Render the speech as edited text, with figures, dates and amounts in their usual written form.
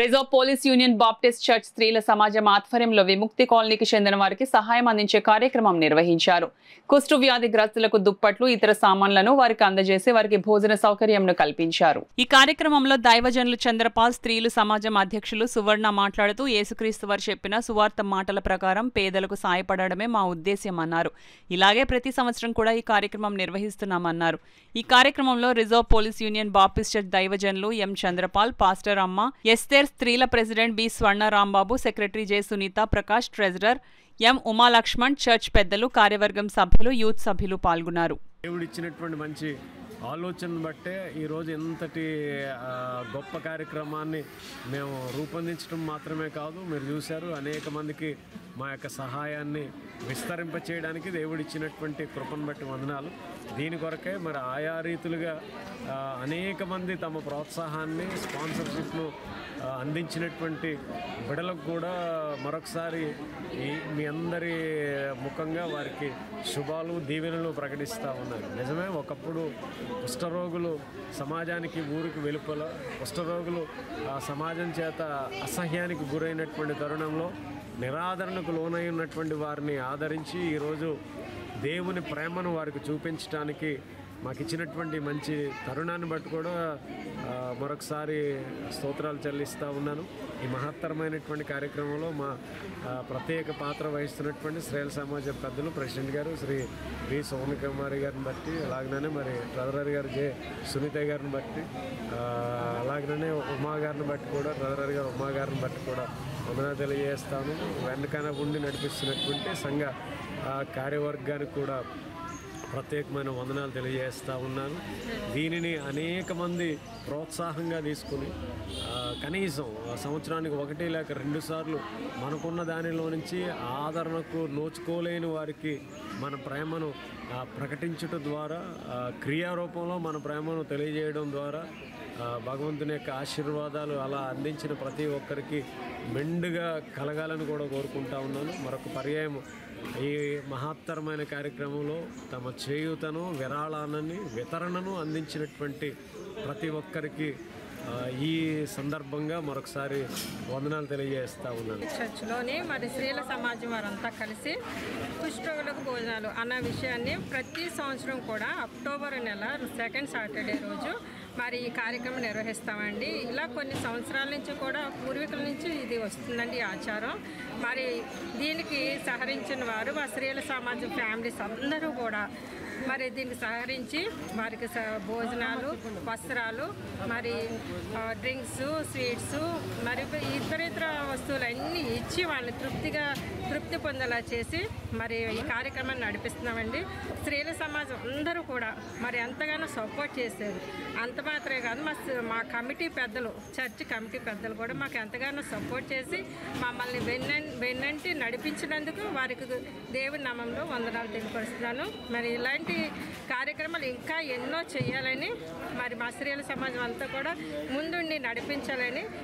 Reserve police union Baptist church స్త్రీల సమాజం ఆధ్వర్యంలో విముక్తి కాలనీకి చెందిన వారికి సహాయం అందించే కార్యక్రమం నిర్వహించారు. కుష్టు వ్యాధి గ్రస్తులకు దుప్పట్లు, ఇతర సామాన్లను వారికి అందజేసి వారికి భోజన సౌకర్యంను కల్పించారు. ఈ కార్యక్రమంలో దైవజనులు చంద్రపాల్, స్త్రీలు సమాజం అధ్యక్షులు సువర్ణ మాట్లాడుతూ యేసుక్రీస్తు వారు చెప్పిన సువార్త మాటల ప్రకారం పేదలకు సాయపడడమే మా ఉద్దేశ్యం అన్నారు. ఇలాగే ప్రతి సంవత్సరం కూడా ఈ కార్యక్రమం నిర్వహిస్తున్నామన్నారు. ఈ కార్యక్రమంలో reserve police union Baptist church దైవజనులు ఎం చంద్రపాల్, పాస్టర్ అమ్మ, ఎస్తేర్, స్త్రీల president B Swarna Rambabu, secretary J Sunitha Prakash, treasurer M Umalakshman, church పెద్దలు, కార్యవర్గం సభ్యులు, యూత్ సభ్యులు పాల్గొన్నారు. దేవుడిచ్చినటువంటి మంచి ఆలోచన బట్టే ఈరోజు ఎంతటి గొప్ప కార్యక్రమాన్ని మేము రూపొందించడం మాత్రమే కాదు, మీరు చూశారు అనేక మందికి మా యొక్క సహాయాన్ని విస్తరింపచేయడానికి దేవుడిచ్చినటువంటి కృపను బట్టి వందనాలు. దీని కొరకే మరి ఆయా రీతులుగా అనేక మంది తమ ప్రోత్సాహాన్ని, స్పాన్సర్షిప్ను అందించినటువంటి బిడలకు కూడా మరొకసారి మీ అందరి ముఖంగా వారికి శుభాలు, దీవెనలు ప్రకటిస్తూ ఉన్నారు. నిజమే, ఒకప్పుడు కుష్ఠరోగులు సమాజానికి, ఊరికి వెలుపల కుష్ఠరోగులు సమాజం చేత అసహ్యానికి గురైనటువంటి తరుణంలో నిరాదరణకు లోనై ఉన్నటువంటి వారిని ఆదరించి ఈరోజు దేవుని ప్రేమను వారికి చూపించడానికి మాకు ఇచ్చినటువంటి మంచి తరుణాన్ని బట్టి కూడా మరొకసారి స్తోత్రాలు చెల్లిస్తూ ఉన్నాను. ఈ మహత్తరమైనటువంటి కార్యక్రమంలో మా ప్రత్యేక పాత్ర వహిస్తున్నటువంటి స్త్రీల సమాజం పెద్దలు, ప్రెసిడెంట్ గారు శ్రీ వి సోమని కుమారి గారిని బట్టి, అలాగనే మరి ట్రెజరర్ గారు జె సునీత గారిని బట్టి, అలాగనే ఉమా గారిని బట్టి కూడా, ట్రెజరర్ గారు ఉమా గారిని బట్టి కూడా వందనాలు తెలియజేస్తాను. వెనకన ఉండి నడిపిస్తున్నటువంటి సంఘ కార్యవర్గానికి కూడా ప్రత్యేకమైన వందనాలు తెలియజేస్తూ ఉన్నాను. దీనిని అనేక మంది ప్రోత్సాహంగా తీసుకుని కనీసం సంవత్సరానికి 1 లేక 2 సార్లు మనకున్న దానిలో నుంచి ఆదరణకు నోచుకోలేని వారికి మన ప్రేమను ప్రకటించడం ద్వారా, క్రియారూపంలో మన ప్రేమను తెలియజేయడం ద్వారా భగవంతుని యొక్క ఆశీర్వాదాలు అలా అందించిన ప్రతి ఒక్కరికి మెండుగా కలగాలని కూడా కోరుకుంటా ఉన్నాను. మరొక పర్యాయం ఈ మహత్తరమైన కార్యక్రమంలో తమ చేయూతను, వితరణను అందించినటువంటి ప్రతి ఒక్కరికి ఈ సందర్భంగా మరొకసారి వందనాలు తెలియజేస్తూ ఉన్నాను. చర్చిలోని మరి స్త్రీల సమాజం వారంతా కలిసి కుష్ఠరోగులకు భోజనాలు అన్న విషయాన్ని ప్రతి సంవత్సరం కూడా అక్టోబర్ నెల 2nd సాటర్డే రోజు మరి ఈ కార్యక్రమం నిర్వహిస్తామండి. ఇలా కొన్ని సంవత్సరాల నుంచి కూడా పూర్వీకుల నుంచి ఇది వస్తుందండి ఈ ఆచారం. మరి దీనికి సహకరించిన వారు మా స్త్రీల సమాజం ఫ్యామిలీస్ అందరూ కూడా మరి దీనికి సహకరించి వారికి భోజనాలు, వస్త్రాలు, మరి డ్రింక్స్, స్వీట్స్, మరి ఇతర వస్తువులు అన్నీ ఇచ్చి వాళ్ళని తృప్తి పొందేలా చేసి మరి ఈ కార్యక్రమాన్ని నడిపిస్తున్నామండి. స్త్రీల సమాజం అందరూ కూడా మరి ఎంతగానో సపోర్ట్ చేశారు. అంత మాత్రమే కాదు, మా కమిటీ పెద్దలు, చర్చ్ కమిటీ పెద్దలు కూడా మాకు ఎంతగానో సపోర్ట్ చేసి మమ్మల్ని వెన్నంటి నడిపించినందుకు వారికి దేవుని నామంలో వందనాలు తెలియపరుస్తున్నాను. మరి ఇలాంటి కార్యక్రమాలు ఇంకా ఎన్నో చేయాలని, మరి మా స్త్రీల సమాజం అంతా కూడా ముందుండి నడిపించాలని